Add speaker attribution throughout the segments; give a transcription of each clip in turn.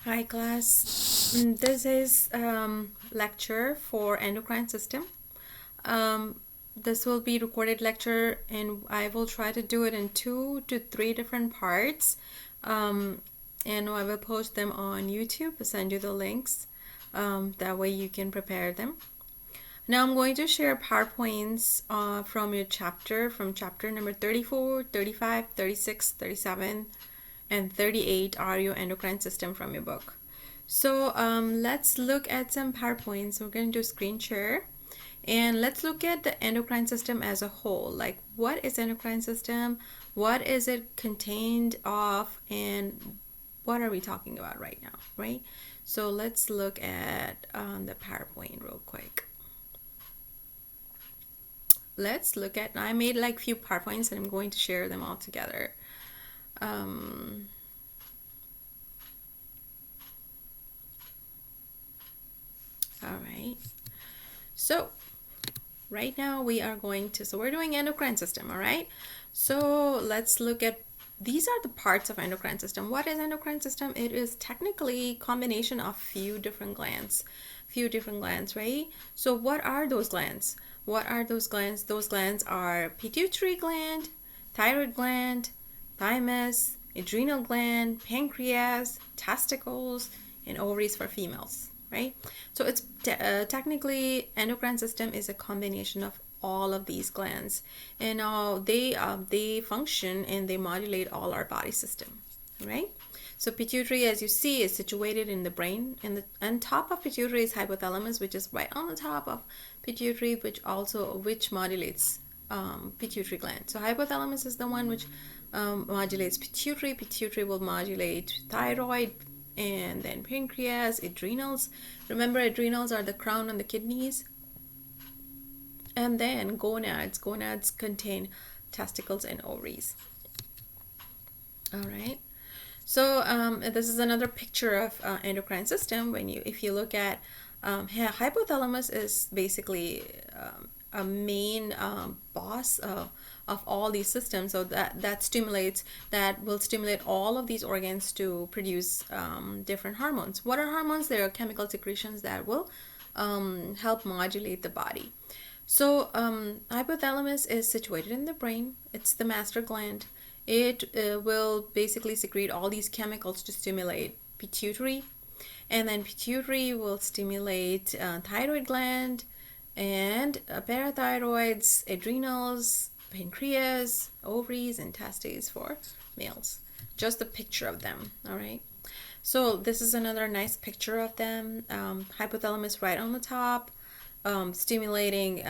Speaker 1: Hi class. This is lecture for endocrine system. This will be recorded lecture and I will try to do it in 2 to 3 different parts. And I will post them on YouTube, send you the links. That way you can prepare them. Now I'm going to share PowerPoints from your chapter, from chapter number 34, 35, 36, 37, and 38 are your endocrine system from your book. So let's look at some PowerPoints. We're going to do screen share. And let's look at the endocrine system as a whole. Like, what is endocrine system? What is it contained of? And what are we talking about right now, right? So let's look at the PowerPoint real quick. Let's look at, I made like few PowerPoints and I'm going to share them all together. All right. So right now we are going to, so we're doing endocrine system, all right? So let's look at, these are the parts of endocrine system. What is endocrine system? It is technically combination of few different glands, right? So what are those glands? What are those glands? Those glands are pituitary gland, thyroid gland, thymus, adrenal gland, pancreas, testicles, and ovaries for females, right? So it's technically endocrine system is a combination of all of these glands, and they function and they modulate all our body system, right? So pituitary, as you see, is situated in the brain, and on top of pituitary is hypothalamus, which is right on the top of pituitary, which modulates pituitary gland. So hypothalamus is the one which modulates pituitary. Pituitary will modulate thyroid, and then pancreas, adrenals. Remember, adrenals are the crown on the kidneys. And then gonads. Gonads contain testicles and ovaries. All right. So this is another picture of endocrine system. If you look at hypothalamus is basically a main boss of all these systems. So that will stimulate all of these organs to produce different hormones. What are hormones? They are chemical secretions that will help modulate the body. So hypothalamus is situated in the brain. It's the master gland. It will basically secrete all these chemicals to stimulate pituitary, and then pituitary will stimulate thyroid gland and parathyroids, adrenals, pancreas, ovaries, and testes for males. Just a picture of them, all right? So this is another nice picture of them. Hypothalamus right on the top, stimulating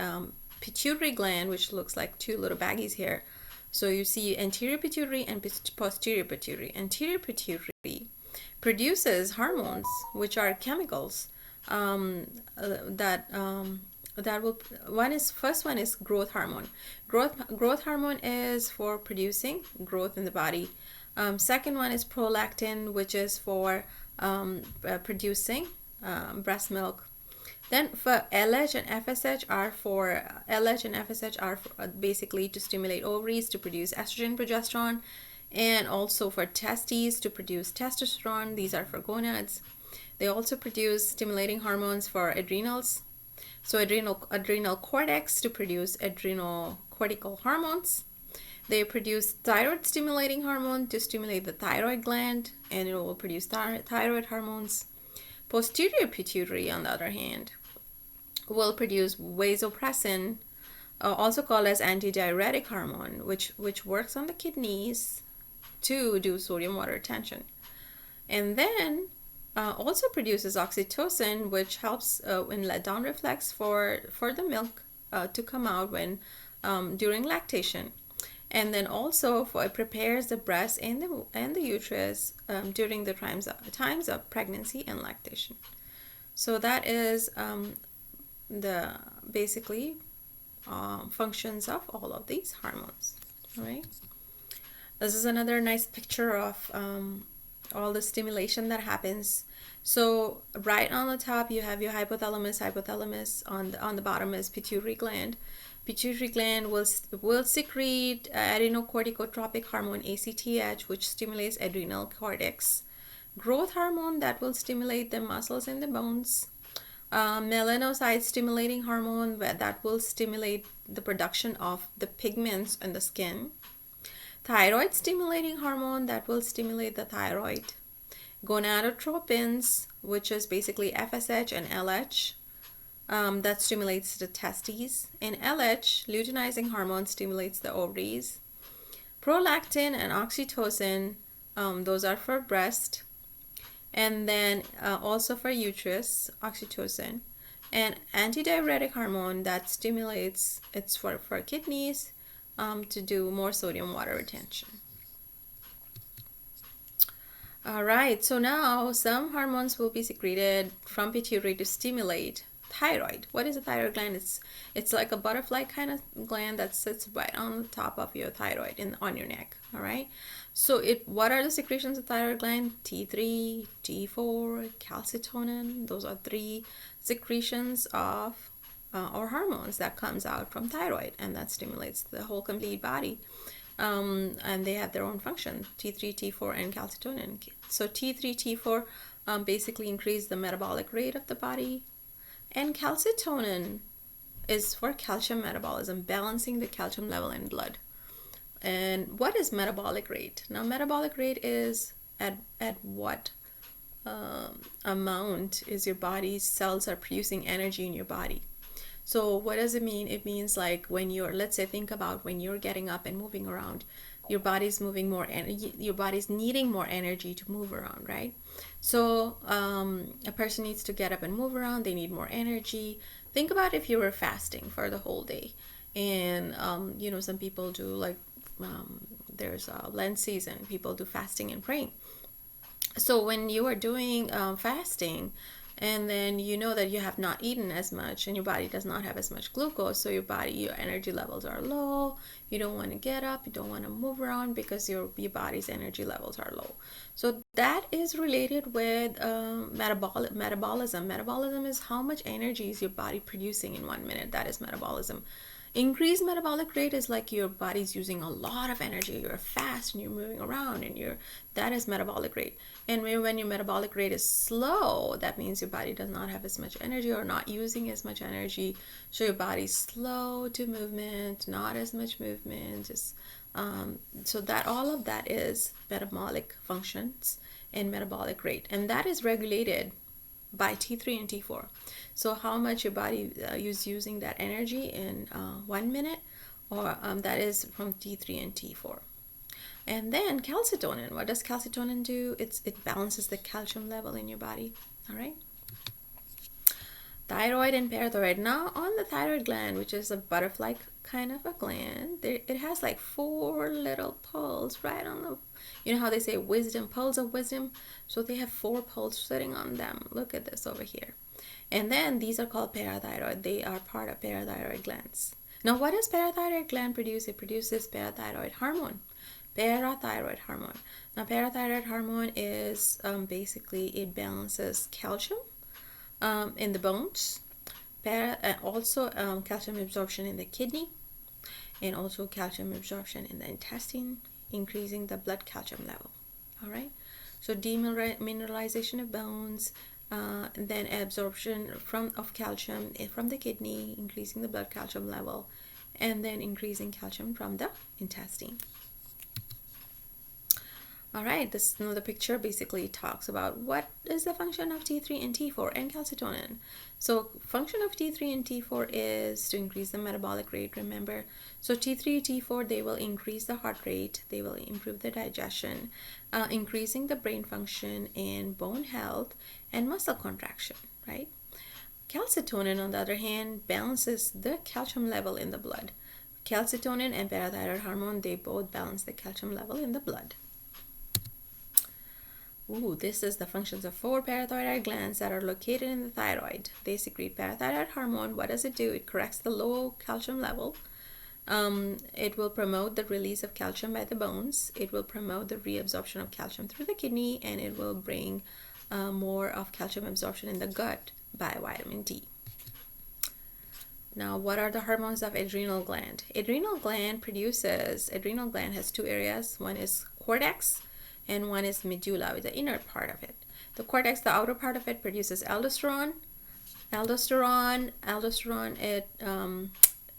Speaker 1: pituitary gland, which looks like two little baggies here. So you see anterior pituitary and posterior pituitary. Anterior pituitary produces hormones, which are chemicals that will. First one is growth hormone. Growth hormone is for producing growth in the body. Second one is prolactin, which is for producing breast milk. Then for LH and FSH are basically to stimulate ovaries to produce estrogen, progesterone, and also for testes to produce testosterone. These are for gonads. They also produce stimulating hormones for adrenals. So adrenal cortex to produce adrenocortical hormones. They produce thyroid stimulating hormone to stimulate the thyroid gland, and it will produce thyroid hormones. Posterior pituitary, on the other hand, will produce vasopressin, also called as antidiuretic hormone, which works on the kidneys to do sodium water retention. And then also produces oxytocin, which helps in letdown reflex for the milk to come out when during lactation. And then also it prepares the breast and the uterus during the times of pregnancy and lactation. So that is the basically functions of all of these hormones. All right. This is another nice picture of all the stimulation that happens. So right on the top you have your hypothalamus. Hypothalamus on the bottom is pituitary gland. Pituitary gland will secrete adrenocorticotropic hormone ACTH, which stimulates adrenal cortex. growth hormone that will stimulate the muscles and the bones, melanocyte stimulating hormone that will stimulate the production of the pigments in the skin, thyroid stimulating hormone that will stimulate the thyroid, gonadotropins, which is basically FSH and LH, that stimulates the testes, and LH, luteinizing hormone, stimulates the ovaries, prolactin and oxytocin, those are for breast, and then also for uterus, oxytocin, and antidiuretic hormone that stimulates, it's for kidneys, to do more sodium water retention. All right, so now some hormones will be secreted from pituitary to stimulate thyroid. What is a thyroid gland? It's like a butterfly kind of gland that sits right on the top of your thyroid on your neck. All right, so what are the secretions of thyroid gland? T3, T4, calcitonin. Those are three secretions of or hormones that comes out from thyroid, and that stimulates the whole complete body. And they have their own function, T3, T4, and calcitonin. So T3, T4 basically increase the metabolic rate of the body, and calcitonin is for calcium metabolism, balancing the calcium level in blood. And what is metabolic rate? Now, metabolic rate is at what amount is your body's cells are producing energy in your body. So what does it mean? It means like when you're, let's say, think about when you're getting up and moving around, your body's moving more energy, your body's needing more energy to move around, right? So a person needs to get up and move around, they need more energy. Think about if you were fasting for the whole day, and you know, some people do like there's a Lent season, people do fasting and praying. So when you are doing fasting, and then you know that you have not eaten as much and your body does not have as much glucose, so your energy levels are low, you don't want to get up, you don't want to move around because your body's energy levels are low. So that is related with metabolism. Metabolism is how much energy is your body producing in 1 minute. That is metabolism. Increased metabolic rate is like your body's using a lot of energy, you're fast and you're moving around, and that is metabolic rate. And when your metabolic rate is slow, that means your body does not have as much energy or not using as much energy. So your body's slow to movement, not as much movement. So that all of that is metabolic functions and metabolic rate, and that is regulated by T3 and T4. So how much your body is using that energy in 1 minute, or that is from T3 and T4. And then calcitonin. What does calcitonin do? It balances the calcium level in your body. All right. Thyroid and parathyroid. Now on the thyroid gland, which is a butterfly kind of a gland, it has like 4 little poles right on the, you know how they say wisdom, poles of wisdom? So they have 4 poles sitting on them. Look at this over here. And then these are called parathyroid. They are part of parathyroid glands. Now what does parathyroid gland produce? It produces parathyroid hormone. Parathyroid hormone. Now parathyroid hormone is basically, it balances calcium in the bones, also calcium absorption in the kidney, and also calcium absorption in the intestine, increasing the blood calcium level. All right, so demineralization of bones, then absorption of calcium from the kidney, increasing the blood calcium level, and then increasing calcium from the intestine. All right, this another picture basically talks about what is the function of T3 and T4 and calcitonin. So function of T3 and T4 is to increase the metabolic rate, remember. So T3, T4, they will increase the heart rate, they will improve the digestion, increasing the brain function and bone health and muscle contraction, right? Calcitonin, on the other hand, balances the calcium level in the blood. Calcitonin and parathyroid hormone, they both balance the calcium level in the blood. This is the functions of 4 parathyroid glands that are located in the thyroid. They secrete parathyroid hormone. What does it do? It corrects the low calcium level. It will promote the release of calcium by the bones. It will promote the reabsorption of calcium through the kidney, and it will bring more of calcium absorption in the gut by vitamin D. Now, what are the hormones of adrenal gland? Adrenal gland has 2 areas. One is cortex, and one is medulla, with the inner part of it. The cortex, the outer part of it, produces aldosterone.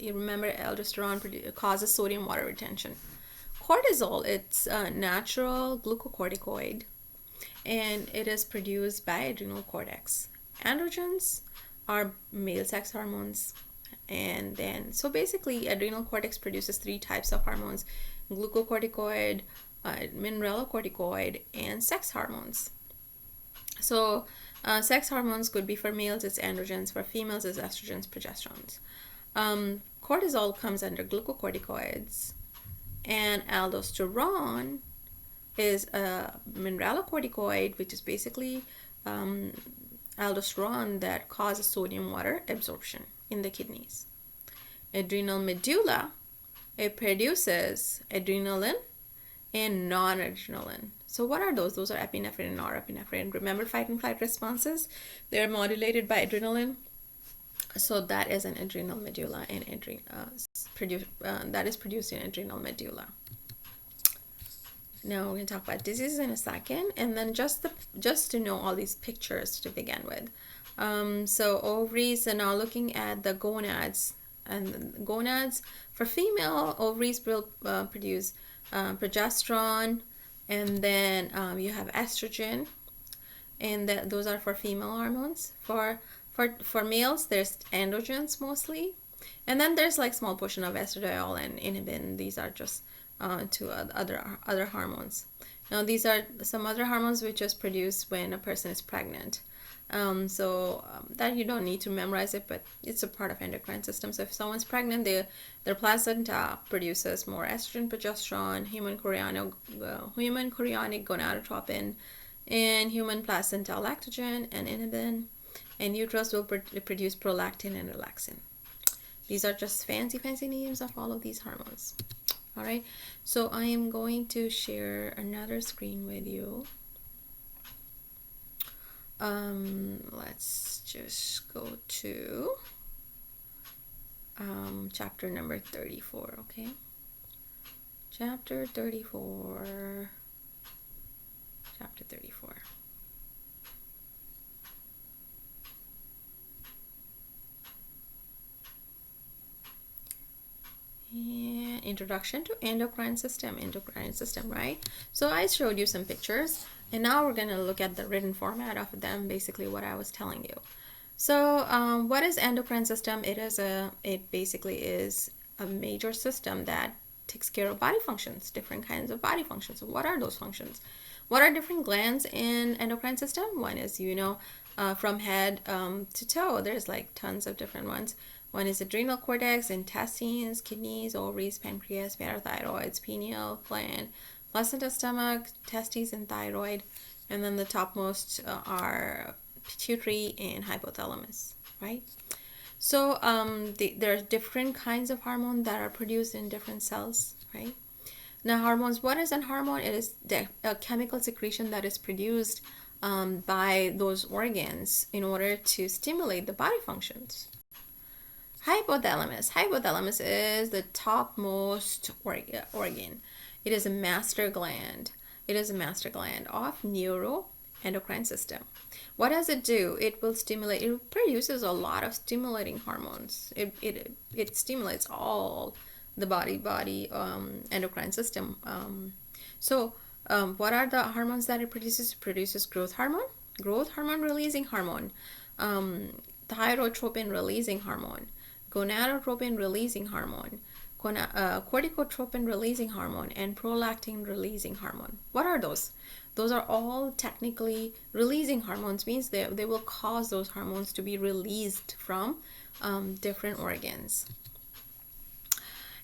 Speaker 1: You remember aldosterone causes sodium water retention. Cortisol, it's a natural glucocorticoid, and it is produced by adrenal cortex. Androgens are male sex hormones, and then so basically adrenal cortex produces three types of hormones: glucocorticoid, mineralocorticoid, and sex hormones. So sex hormones could be, for males it's androgens, for females it's estrogens, progesterones. Cortisol comes under glucocorticoids, and aldosterone is a mineralocorticoid, which is basically aldosterone that causes sodium water absorption in the kidneys. Adrenal medulla, it produces adrenaline and noradrenaline. So what are those? Those are epinephrine and norepinephrine. Remember fight and flight responses? They're modulated by adrenaline. So that is an adrenal medulla, and that is produced in adrenal medulla. Now we're going to talk about diseases in a second, and then just to know all these pictures to begin with. So ovaries, and now looking at the gonads, and the gonads for female ovaries will produce progesterone, and then you have estrogen, and those are for female hormones. For males, there's androgens mostly, and then there's like small portion of estradiol and inhibin. These are just two other hormones. Now these are some other hormones which is produced when a person is pregnant. That you don't need to memorize it, but it's a part of endocrine system. So if someone's pregnant, their placenta produces more estrogen, progesterone, human chorionic gonadotropin, and human placental lactogen and inhibin, and uterus will produce prolactin and relaxin. These are just fancy names of all of these hormones. All right, so I am going to share another screen with you. Let's just go to chapter number 34, okay? Chapter 34. And introduction to endocrine system, right? So I showed you some pictures, and now we're going to look at the written format of them, basically what I was telling you. So what is endocrine system? It basically is a major system that takes care of body functions, different kinds of body functions. So what are those functions? What are different glands in endocrine system? One is, from head to toe, there's like tons of different ones. One is adrenal cortex, intestines, kidneys, ovaries, pancreas, parathyroids, pineal gland, placenta, stomach, testes, and thyroid. And then the topmost are pituitary and hypothalamus, right? So there are different kinds of hormones that are produced in different cells, right? Now hormones, what is a hormone? It is a chemical secretion that is produced by those organs in order to stimulate the body functions. Hypothalamus is the topmost organ. It is a master gland. It is a master gland of neuroendocrine system. What does it do? It will stimulate. It produces a lot of stimulating hormones. It stimulates all the body endocrine system. What are the hormones that it produces? It produces growth hormone releasing hormone, thyrotropin releasing hormone, gonadotropin releasing hormone, corticotropin releasing hormone, and prolactin releasing hormone. What are those? Those are all technically releasing hormones, means they will cause those hormones to be released from different organs.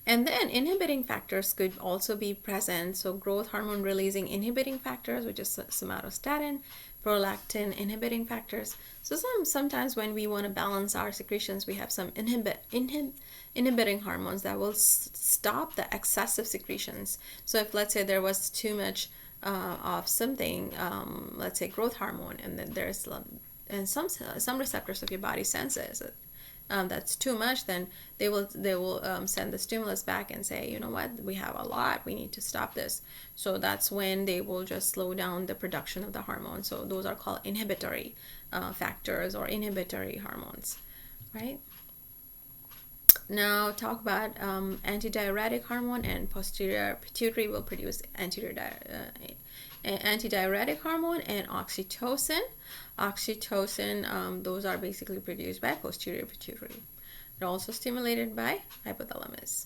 Speaker 1: And then inhibiting factors could also be present. So growth hormone releasing inhibiting factors, which is somatostatin, prolactin inhibiting factors. So sometimes when we want to balance our secretions, we have some inhibiting hormones that will stop the excessive secretions. So if, let's say, there was too much of something, let's say growth hormone, and then there's and some receptors of your body senses it, that's too much, then they will send the stimulus back and say, you know what, we have a lot, we need to stop this. So that's when they will just slow down the production of the hormone. So those are called inhibitory factors or inhibitory hormones, right? Now talk about antidiuretic hormone, and posterior pituitary will produce antidiuretic hormone and oxytocin. Oxytocin, those are basically produced by posterior pituitary. They're also stimulated by hypothalamus.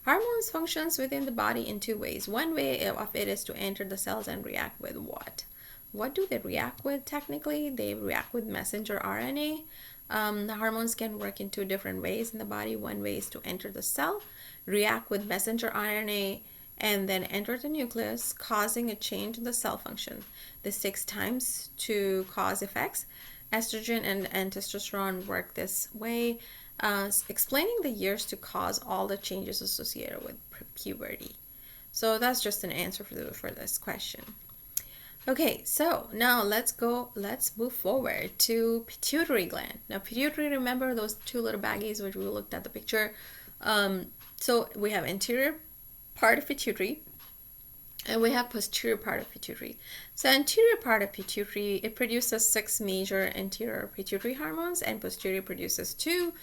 Speaker 1: Hormones functions within the body in two ways. One way of it is to enter the cells and react with what? What do they react with technically? They react with messenger RNA. The hormones can work in two different ways in the body. One way is to enter the cell, react with messenger RNA, and then enter the nucleus, causing a change in the cell function. This takes time to cause effects. Estrogen and testosterone work this way, explaining the years to cause all the changes associated with puberty. So that's just an answer for this question. Okay, so now let's move forward to pituitary gland. Now pituitary, remember those two little baggies which we looked at the picture. So we have anterior part of pituitary and we have posterior part of pituitary. So anterior part of pituitary, it produces 6 major anterior pituitary hormones and posterior produces 2.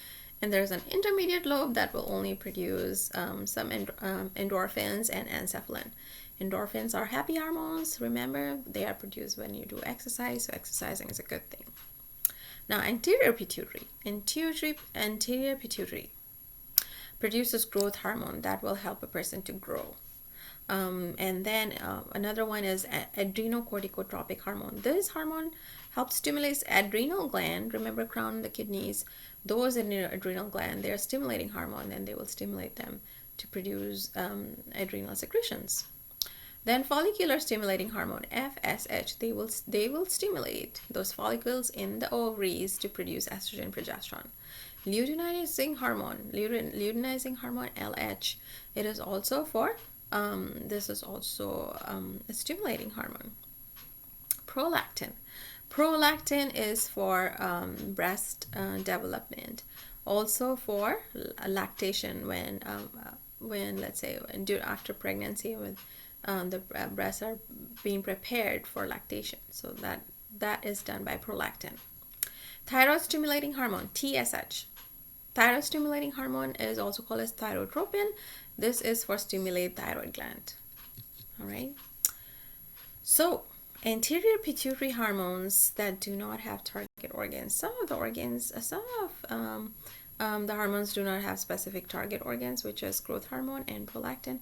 Speaker 1: And there's an intermediate lobe that will only produce some endorphins and enkephalin. Endorphins are happy hormones. Remember, they are produced when you do exercise, so exercising is a good thing. Now, anterior pituitary produces growth hormone that will help a person to grow. And then another one is adrenocorticotropic hormone. This hormone helps stimulate adrenal gland. Remember, crown and the kidneys, those in the adrenal gland, they're stimulating hormone, and they will stimulate them to produce adrenal secretions. Then follicular stimulating hormone, FSH, they will stimulate those follicles in the ovaries to produce estrogen, progesterone. Luteinizing hormone, LH, it is also for this is also a stimulating hormone. Prolactin is for breast development, also for lactation when let's say after pregnancy, when the breasts are being prepared for lactation. So that is done by prolactin. Thyroid stimulating hormone, TSH. Thyroid stimulating hormone is also called as thyrotropin. This is for stimulate thyroid gland. All right. So anterior pituitary hormones that do not have target organs. Some of the hormones do not have specific target organs, which is growth hormone and prolactin.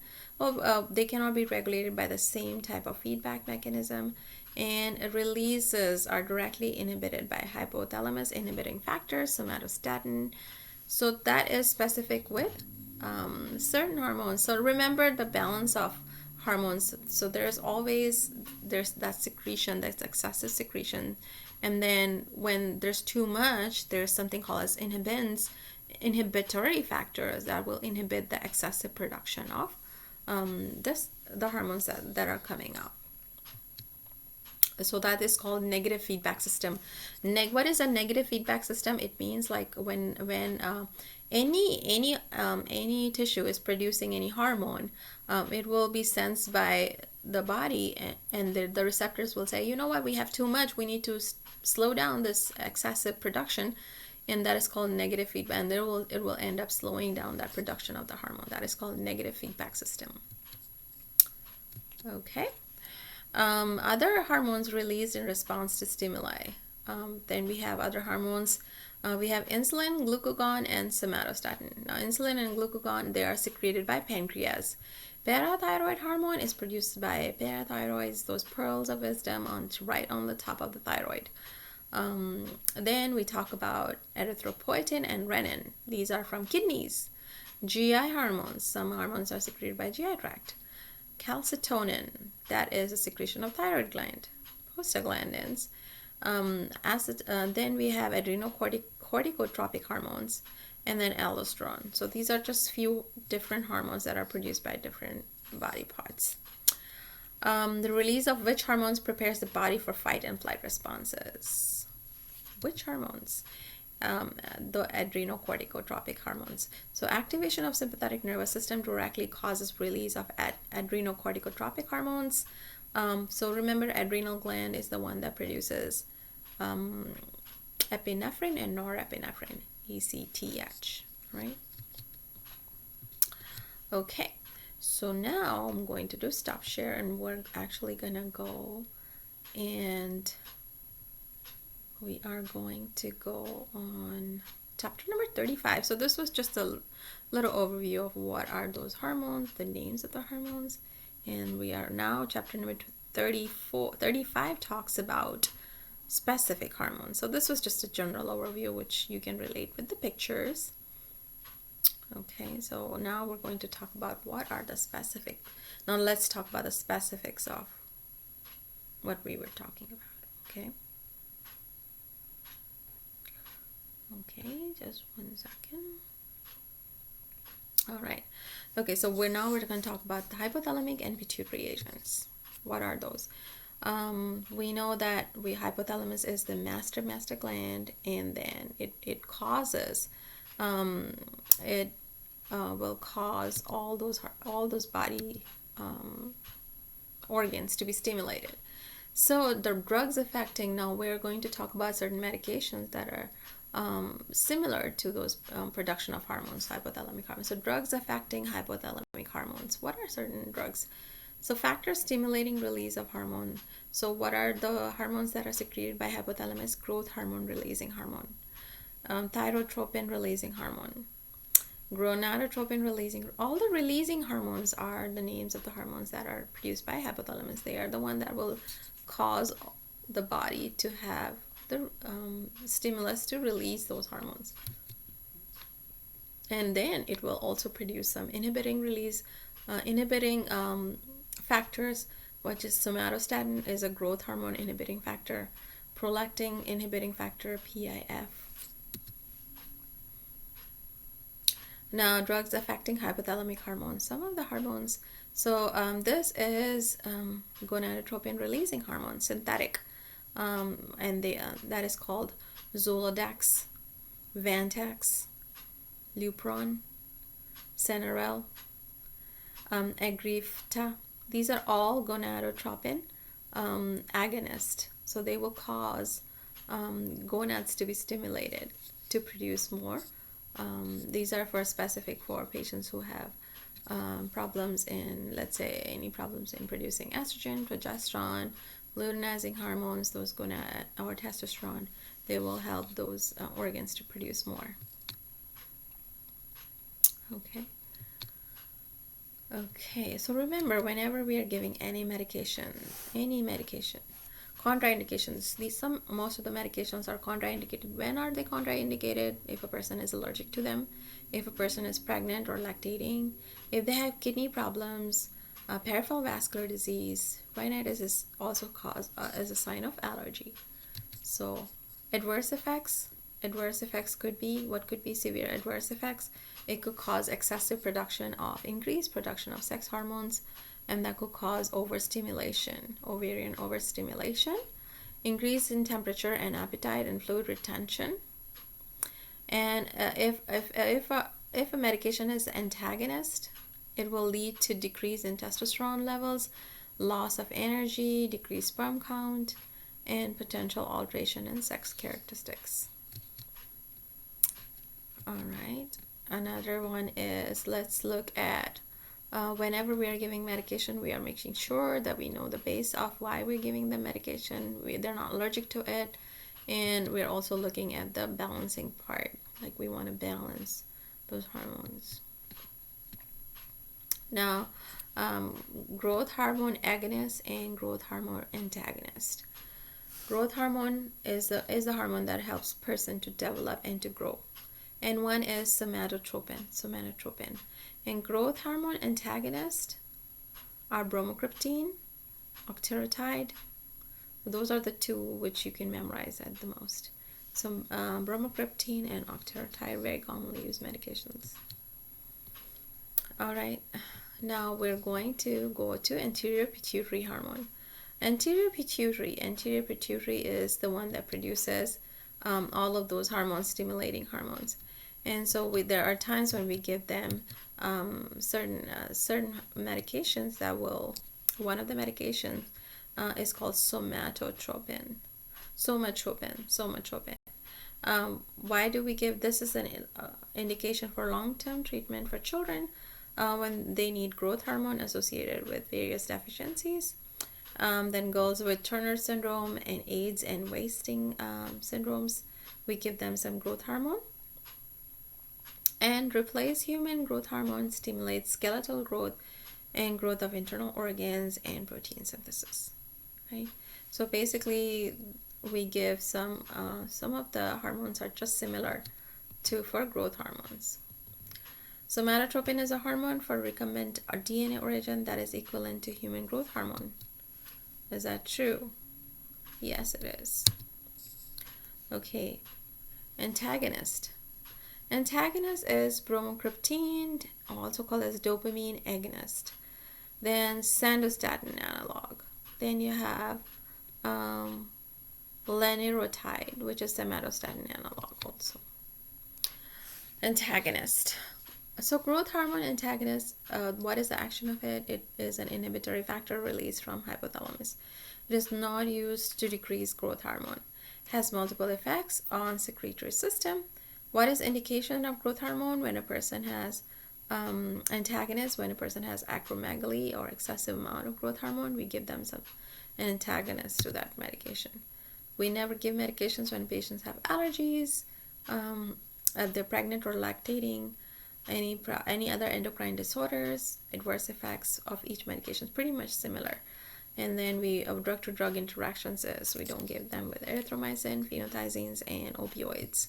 Speaker 1: They cannot be regulated by the same type of feedback mechanism, and releases are directly inhibited by hypothalamus inhibiting factors, somatostatin. So that is specific with certain hormones. So remember the balance of hormones. So there's that secretion, that's excessive secretion, and then when there's too much, there's something called as inhibitory factors that will inhibit the excessive production of the hormones that are coming out. So that is called negative feedback system. What is a negative feedback system? It means like when any tissue is producing any hormone, it will be sensed by the body, and the receptors will say, you know what, we have too much, we need to slow down this excessive production, and that is called negative feedback, and it will end up slowing down that production of the hormone. That is called negative feedback system. Okay. Other hormones released in response to stimuli. Then we have other hormones. We have insulin, glucagon, and somatostatin. Now, insulin and glucagon, they are secreted by pancreas. Parathyroid hormone is produced by parathyroids, those pearls of wisdom right on the top of the thyroid. Then we talk about erythropoietin and renin. These are from kidneys. GI hormones. Some hormones are secreted by GI tract. Calcitonin, that is a secretion of thyroid gland, prostaglandins. Then we have adrenocorticotropic hormones, and then aldosterone. So these are just few different hormones that are produced by different body parts. The release of which hormones prepares the body for fight and flight responses? Which hormones? the adrenocorticotropic hormones. So activation of sympathetic nervous system directly causes release of adrenocorticotropic hormones. So remember, adrenal gland is the one that produces epinephrine and norepinephrine, ECTH, right? Okay, so now I'm going to do stop share, and we're actually gonna go and we are going to go on chapter number 35. So this was just a little overview of what are those hormones, the names of the hormones, and we are now chapter number 35 talks about specific hormones. So this was just a general overview which you can relate with the pictures. Okay, so now we're going to talk about what are the specific. Now let's talk about the specifics of what we were talking about. Okay. Okay, just 1 second. All right. Okay, so we're going to talk about the hypothalamic and pituitary agents. What are those? We know that hypothalamus is the master gland, and then it causes will cause all those body organs to be stimulated. So the drugs affecting, now we're going to talk about certain medications that are similar to those production of hormones, hypothalamic hormones. So drugs affecting hypothalamic hormones. What are certain drugs? So factors stimulating release of hormone. So what are the hormones that are secreted by hypothalamus? Growth hormone releasing hormone, thyrotropin releasing hormone, gonadotropin releasing. All the releasing hormones are the names of the hormones that are produced by hypothalamus. They are the one that will cause the body to have the stimulus to release those hormones, and then it will also produce some inhibiting factors, which is somatostatin is a growth hormone inhibiting factor, prolactin inhibiting factor, PIF. Now, drugs affecting hypothalamic hormones. Some of the hormones. So this is gonadotropin releasing hormone, synthetic, and that is called Zolodex, Vantax, Lupron, Cenerel, Agrifta. These are all gonadotropin agonist. So they will cause gonads to be stimulated to produce more. These are specific for patients who have problems in, let's say, any problems in producing estrogen, progesterone, luteinizing hormones, those gonad or testosterone. They will help those organs to produce more. Okay, so remember, whenever we are giving any medication, contraindications. Most of the medications are contraindicated. When are they contraindicated? If a person is allergic to them, if a person is pregnant or lactating, if they have kidney problems, peripheral vascular disease. Rhinitis is also caused as a sign of allergy. So adverse effects could be, what could be severe adverse effects? It could cause excessive production of, increased production of sex hormones, and that could cause overstimulation, ovarian overstimulation, increase in temperature and appetite and fluid retention. And if a medication is antagonist, it will lead to decrease in testosterone levels, loss of energy, decreased sperm count, and potential alteration in sex characteristics. All right. Another one is, let's look at whenever we are giving medication, we are making sure that we know the base of why we're giving the medication. They're not allergic to it. And we're also looking at the balancing part. Like, we want to balance those hormones. Now, growth hormone agonist and growth hormone antagonist. Growth hormone is the hormone that helps person to develop and to grow. And one is somatotropin. And growth hormone antagonist are bromocriptine, octreotide. Those are the two which you can memorize at the most. So bromocriptine and octreotide, very commonly used medications. All right, now we're going to go to anterior pituitary hormone. Anterior pituitary is the one that produces all of those hormones, stimulating hormones. And so there are times when we give them certain medications that will, one of the medications is called somatropin. Why do we give this? Is an indication for long-term treatment for children when they need growth hormone associated with various deficiencies. Then goes with Turner syndrome and AIDS and wasting syndromes. We give them some growth hormone. And replace human growth hormone stimulates skeletal growth and growth of internal organs and protein synthesis. Right. So basically, we give some of the hormones are just similar to for growth hormones. Somatotropin is a hormone for recombinant DNA origin that is equivalent to human growth hormone. Is that true? Yes, it is. Okay. Antagonist. Antagonist is bromocriptine, also called as dopamine agonist. Then sandostatin analog. Then you have lenirotide, which is somatostatin analog also. Antagonist. So growth hormone antagonist, what is the action of it? It is an inhibitory factor released from hypothalamus. It is not used to decrease growth hormone. It has multiple effects on secretory system. What is indication of growth hormone? When a person has antagonist, when a person has acromegaly or excessive amount of growth hormone, we give them an antagonist to that medication. We never give medications when patients have allergies, they're pregnant or lactating, any other endocrine disorders. Adverse effects of each medication is pretty much similar. And then drug-to-drug interactions is we don't give them with erythromycin, phenothiazines, and opioids.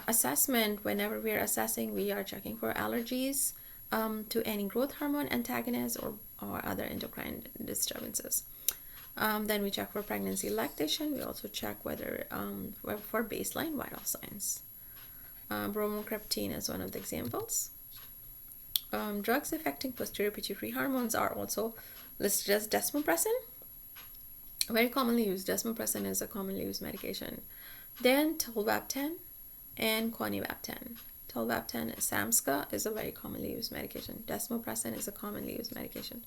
Speaker 1: Assessment, whenever we are assessing, we are checking for allergies to any growth hormone antagonists or other endocrine disturbances. Then we check for pregnancy lactation. We also check whether for baseline vital signs. Bromocriptine is one of the examples. Drugs affecting posterior pituitary hormones are also listed as desmopressin. Very commonly used. Desmopressin is a commonly used medication. Then tolvaptan and conivaptan. Tolvaptan, Samska, is a very commonly used medication. Desmopressin is a commonly used medication.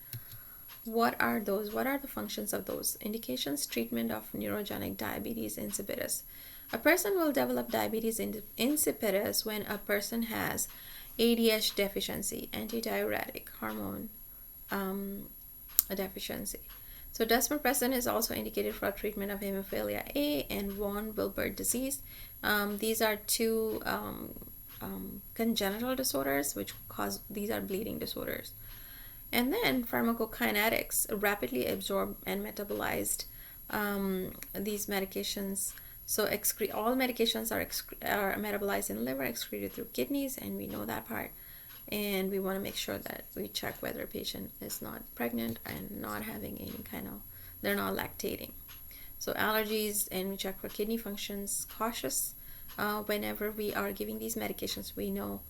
Speaker 1: What are those? What are the functions of those? Indications: treatment of neurogenic diabetes insipidus. A person will develop diabetes insipidus when a person has ADH deficiency, antidiuretic hormone deficiency. So desmopressin is also indicated for treatment of hemophilia A and von Willebrand disease. These are two congenital disorders which cause, these are bleeding disorders. And then pharmacokinetics, rapidly absorbed and metabolized these medications. So all medications are metabolized in liver, excreted through kidneys, and we know that part. And we want to make sure that we check whether a patient is not pregnant and not having any kind of, they're not lactating. So allergies, and we check for kidney functions. Cautious whenever we are giving these medications. We know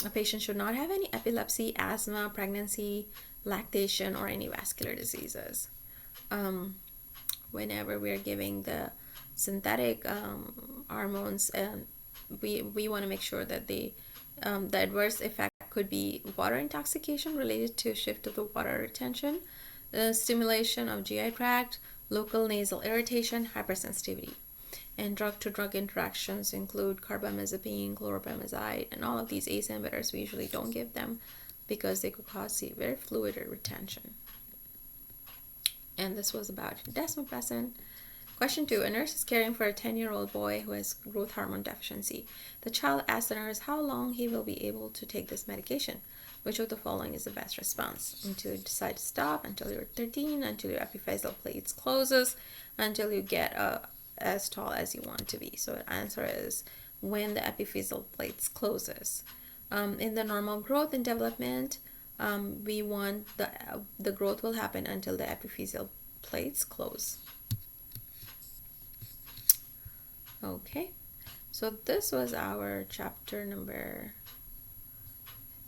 Speaker 1: a patient should not have any epilepsy, asthma, pregnancy, lactation, or any vascular diseases. Whenever we are giving the synthetic hormones, we want to make sure that the adverse effect could be water intoxication related to shift of the water retention, stimulation of GI tract, local nasal irritation, hypersensitivity. And drug-to-drug interactions include carbamazepine, chloropamazide, and all of these ACE inhibitors. We usually don't give them because they could cause severe fluid retention. And this was about desmopressin. Question 2. A nurse is caring for a 10-year-old boy who has growth hormone deficiency. The child asks the nurse how long he will be able to take this medication. Which of the following is the best response? Until you decide to stop, until you're 13, until your epiphyseal plates closes, until you get as tall as you want to be. So the answer is when the epiphyseal plates closes. In the normal growth and development, we want the growth will happen until the epiphyseal plates close. Okay, so this was our chapter number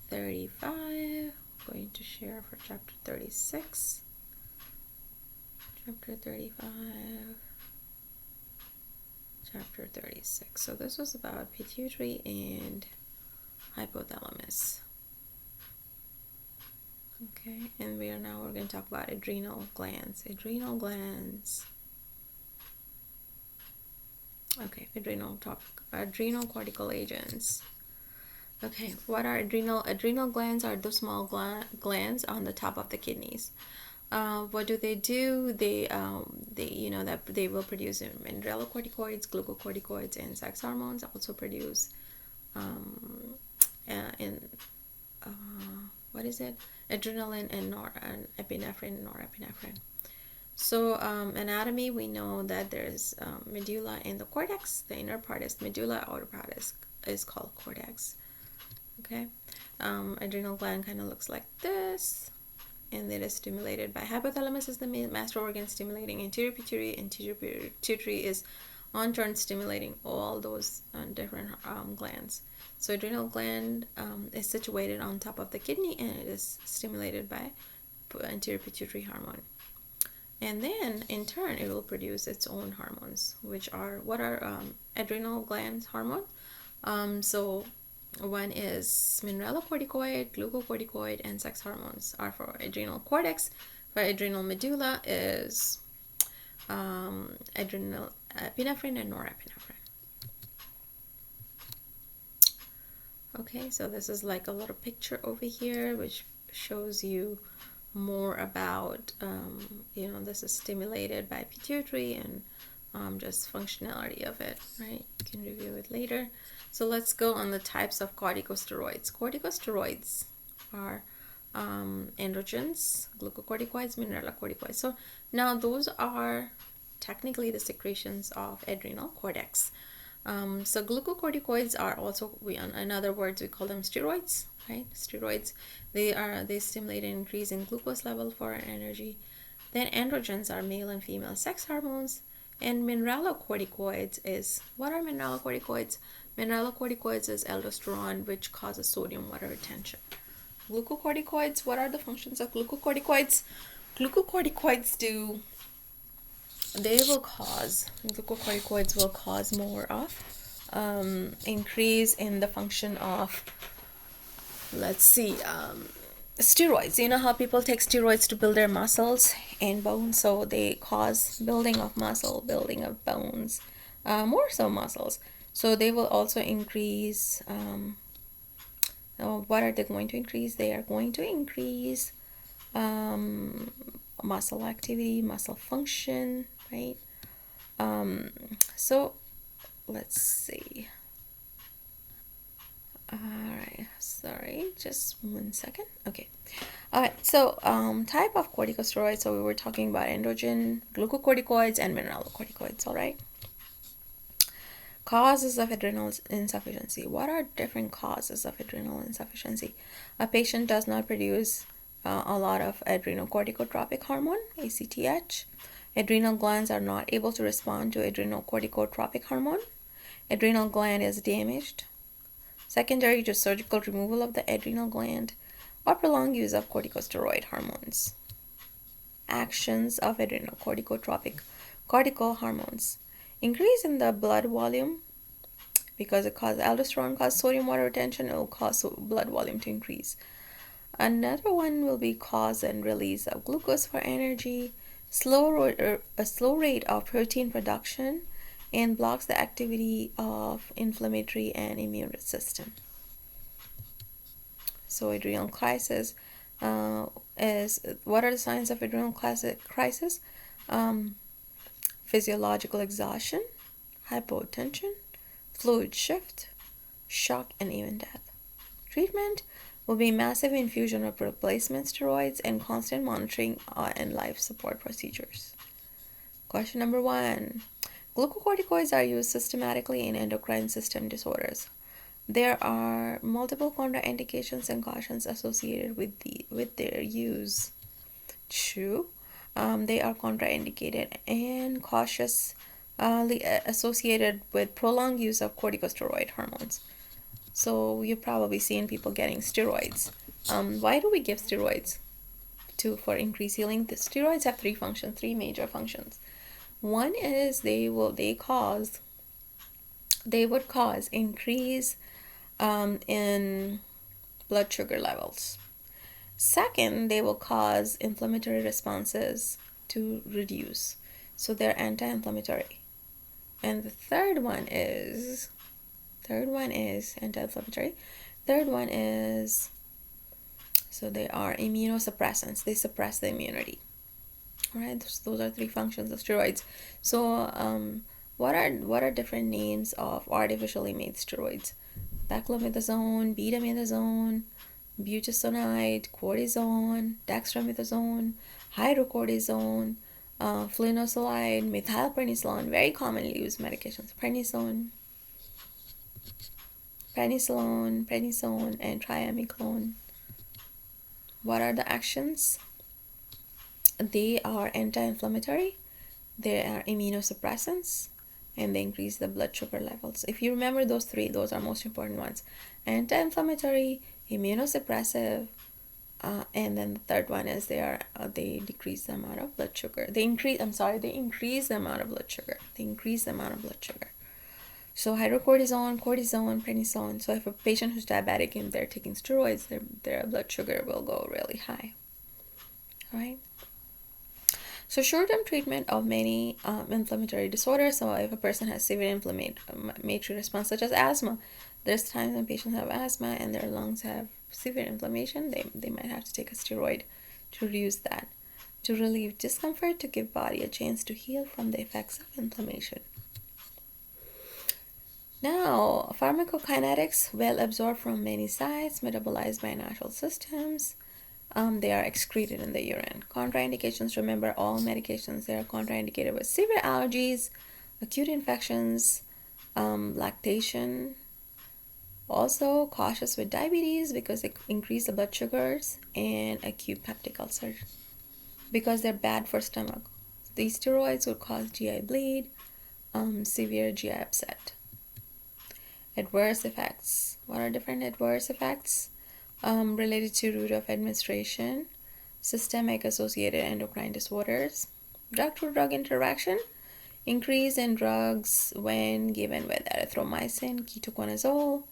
Speaker 1: 35. I'm going to share for chapter 36. Chapter 35. chapter 36. So this was about pituitary and hypothalamus. Okay, and we're going to talk about adrenal glands. Adrenal glands. Okay, adrenal cortical agents. Okay, what are adrenal glands? Are the small glands on the top of the kidneys. What do? They that they will produce mineralocorticoids, glucocorticoids, and sex hormones. Also produce what is it? Adrenaline and epinephrine and norepinephrine. So anatomy, we know that there's medulla and the cortex. The inner part is medulla, outer part is called cortex. Okay, adrenal gland kind of looks like this, and it is stimulated by hypothalamus is the master organ stimulating anterior pituitary. Anterior pituitary is on turn stimulating all those different glands. So adrenal gland is situated on top of the kidney, and it is stimulated by anterior pituitary hormone. And then in turn it will produce its own hormones, which are adrenal gland hormone. So one is mineralocorticoid, glucocorticoid, and sex hormones are for adrenal cortex. For adrenal medulla is adrenal epinephrine and norepinephrine. Okay, so this is like a little picture over here which shows you more about this is stimulated by pituitary and just functionality of it, right? You can review it later. So let's go on the types of corticosteroids. Corticosteroids are androgens, glucocorticoids, mineralocorticoids. So now those are technically the secretions of adrenal cortex. So glucocorticoids are also, in other words, we call them steroids, right? Steroids, they stimulate and increase in glucose level for energy. Then androgens are male and female sex hormones. And mineralocorticoids is, what are mineralocorticoids? Mineralocorticoids is aldosterone, which causes sodium water retention. Glucocorticoids, what are the functions of glucocorticoids? Glucocorticoids glucocorticoids will cause more of increase in the function of, steroids. You know how people take steroids to build their muscles and bones, so they cause building of muscle, building of bones, more so muscles. So they will also increase, what are they going to increase? They are going to increase muscle activity, muscle function, right? So let's see. Alright, sorry, just 1 second. Okay. Alright, so type of corticosteroids. So we were talking about androgen, glucocorticoids, and mineralocorticoids, alright? Causes of adrenal insufficiency. What are different causes of adrenal insufficiency? A patient does not produce a lot of adrenocorticotropic hormone, ACTH. Adrenal glands are not able to respond to adrenocorticotropic hormone. Adrenal gland is damaged. Secondary to surgical removal of the adrenal gland, or prolonged use of corticosteroid hormones. Actions of adrenocorticotropic cortical hormones. Increase in the blood volume, because it causes aldosterone, causes sodium water retention, it will cause blood volume to increase. Another one will be cause and release of glucose for energy, a slow rate of protein production, and blocks the activity of inflammatory and immune system. So adrenal crisis is, what are the signs of adrenal crisis? Physiological exhaustion, hypotension, fluid shift, shock, and even death. Treatment will be massive infusion of replacement steroids and constant monitoring and life support procedures. Question number 1. Glucocorticoids are used systematically in endocrine system disorders. There are multiple contraindications and cautions associated with their use. True. They are contraindicated and cautiously associated with prolonged use of corticosteroid hormones. So you've probably seen people getting steroids. Why do we give steroids? For increased healing. The steroids have three major functions. One is they cause they would cause increase in blood sugar levels. Second, they will cause inflammatory responses to reduce. So they're anti-inflammatory. And the third one is anti-inflammatory. Third one is, so they are immunosuppressants. They suppress the immunity. All right, those are three functions of steroids. So what are different names of artificially made steroids? Beclomethasone, betamethasone, budesonide, cortisone, dextromethasone, hydrocortisone, flinosolide, methylprednisolone, very commonly used medications, prednisone, and triamcinolone. What are the actions? They are anti-inflammatory, they are immunosuppressants, and they increase the blood sugar levels. If you remember those three, those are most important ones: anti-inflammatory, immunosuppressive, and then the third one is they decrease the amount of blood sugar. They increase the amount of blood sugar. So hydrocortisone, cortisone, prednisone. So if a patient who's diabetic and they're taking steroids, their blood sugar will go really high. All right. So short-term treatment of many inflammatory disorders. So if a person has severe inflammatory response, such as asthma, there's times when patients have asthma and their lungs have severe inflammation, they might have to take a steroid to reduce that, to relieve discomfort, to give body a chance to heal from the effects of inflammation. Now, pharmacokinetics, well absorbed from many sites, metabolized by natural systems. They are excreted in the urine. Contraindications, remember all medications, they are contraindicated with severe allergies, acute infections, lactation. Also cautious with diabetes because they increase the blood sugars, and acute peptic ulcer because they're bad for stomach. These steroids would cause GI bleed, severe GI upset. Adverse effects. What are different adverse effects? Related to route of administration, systemic associated endocrine disorders, drug-to-drug interaction, increase in drugs when given with erythromycin, ketoconazole,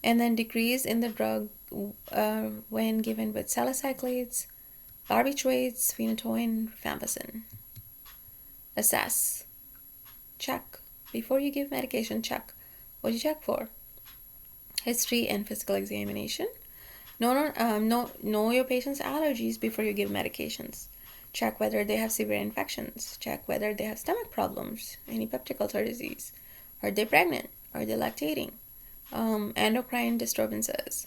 Speaker 1: and then decrease in the drug when given with salicylates, barbiturates, phenytoin, rifampicin. Assess. Check. Before you give medication, check. What do you check for? History and physical examination. Know your patient's allergies before you give medications. Check whether they have severe infections. Check whether they have stomach problems, any peptic ulcer disease. Are they pregnant? Are they lactating? Endocrine disturbances,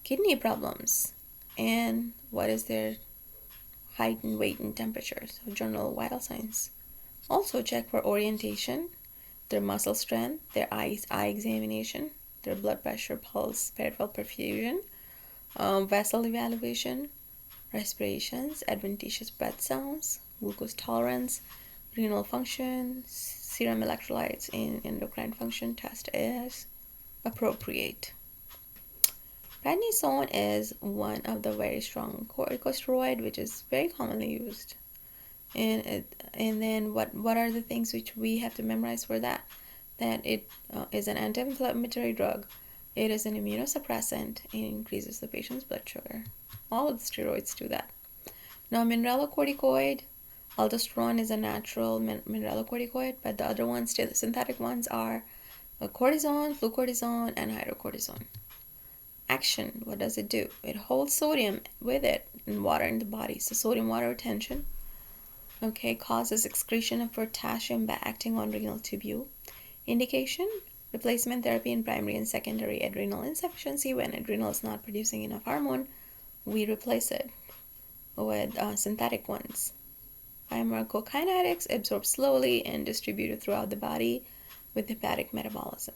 Speaker 1: kidney problems, and what is their height and weight and temperature, so general vital signs. Also check for orientation, their muscle strength, their eye examination, their blood pressure, pulse, peripheral perfusion, vessel evaluation, respirations, adventitious breath sounds, glucose tolerance, renal function, serum electrolytes, and endocrine function test is appropriate. Prednisone is one of the very strong corticosteroid which is very commonly used. And then what are the things which we have to memorize for that? That it is an anti-inflammatory drug. It is an immunosuppressant and increases the patient's blood sugar. All of the steroids do that. Now, mineralocorticoid, aldosterone is a natural mineralocorticoid, but the other ones, the synthetic ones, are cortisone, flucortisone, and hydrocortisone. Action, what does it do? It holds sodium with it and water in the body. So sodium water retention, causes excretion of potassium by acting on renal tubule. Indication, replacement therapy in primary and secondary adrenal insufficiency. When adrenal is not producing enough hormone, we replace it with synthetic ones. Pharmacokinetics, absorbed slowly and distributed throughout the body with hepatic metabolism.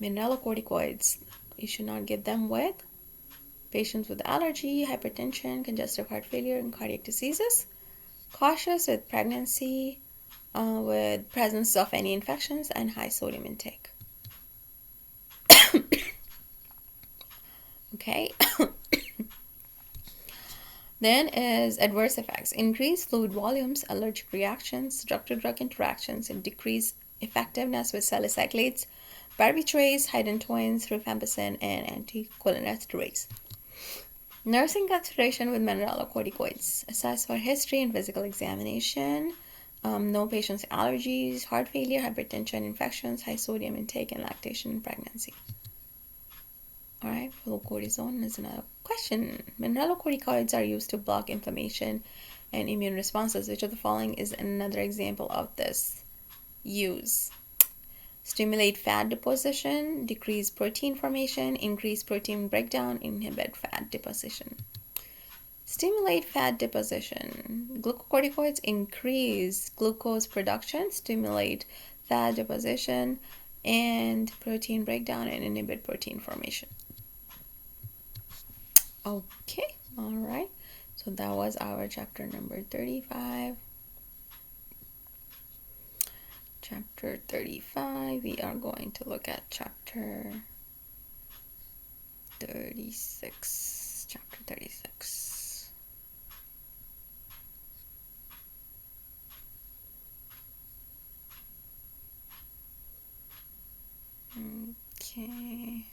Speaker 1: Mineralocorticoids, you should not give them with patients with allergy, hypertension, congestive heart failure, and cardiac diseases. Cautious with pregnancy, with presence of any infections and high sodium intake. Okay. Then is adverse effects: increased fluid volumes, allergic reactions, drug-to-drug interactions, and decreased effectiveness with salicylates, barbiturates, hidden twins, rifampicin, and anticholinesterase. Nursing consideration with mineralocorticoids. Assess for history and physical examination. No patient's allergies, heart failure, hypertension, infections, high sodium intake, and lactation in pregnancy. All right, flucortisone is another question. Mineralocorticoids are used to block inflammation and immune responses. Which of the following is another example of this use? Stimulate fat deposition, decrease protein formation, increase protein breakdown, inhibit fat deposition. Stimulate fat deposition. Glucocorticoids increase glucose production, stimulate fat deposition, and protein breakdown, and inhibit protein formation. Okay, all right. So that was our chapter number 35. Chapter 35, we are going to look at chapter 36. Chapter 36. Okay.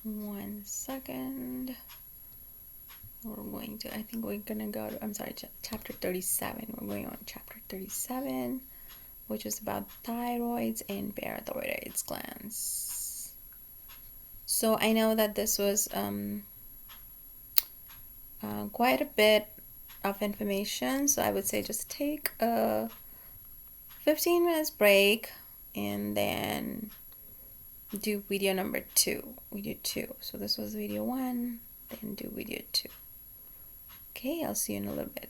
Speaker 1: One second. I think we're gonna go to, I'm sorry, chapter 37. We're going on chapter 37, which is about thyroids and parathyroid glands. So I know that this was quite a bit of information, so I would say just take a 15 minutes break and then do video number 2. Video 2. So this was video 1, then do video 2. Okay, I'll see you in a little bit.